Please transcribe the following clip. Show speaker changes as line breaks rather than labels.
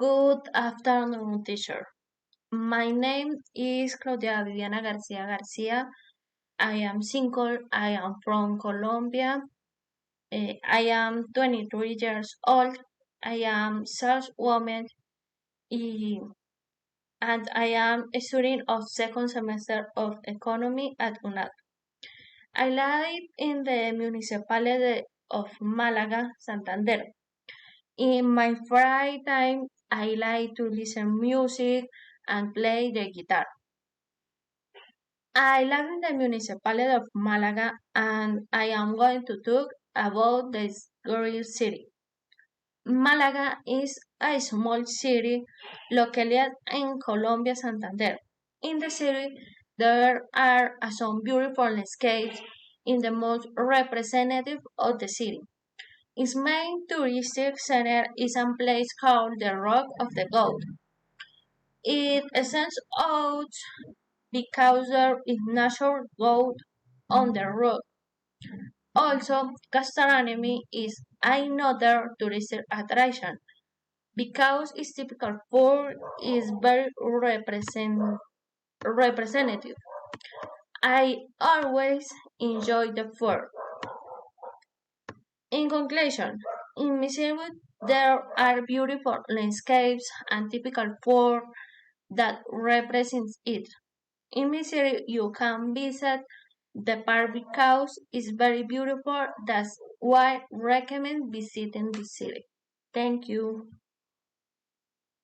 Good afternoon, teacher. My name is Claudia Viviana Garcia Garcia. I am single. I am from Colombia. I am 23 years old. I am saleswoman and I am a student of second semester of economy at UNAD. I live in the municipality of Malaga, Santander. In my free time, I like to listen music and play the guitar. I live in the municipality of Malaga and I am going to talk about this great city. Malaga is a small city located in Colombia, Santander. In the city, there are some beautiful landscapes in the most representative of the city. Its main touristic center is a place called the Rock of the Goat. It stands out because there is natural goat on the rock. Also, gastronomy is another touristic attraction because its typical food is very representative. I always enjoy the food. In conclusion, in Missouri there are beautiful landscapes and typical food that represents it. In Missouri you can visit the park because it's very beautiful. That's why I recommend visiting the city. Thank you.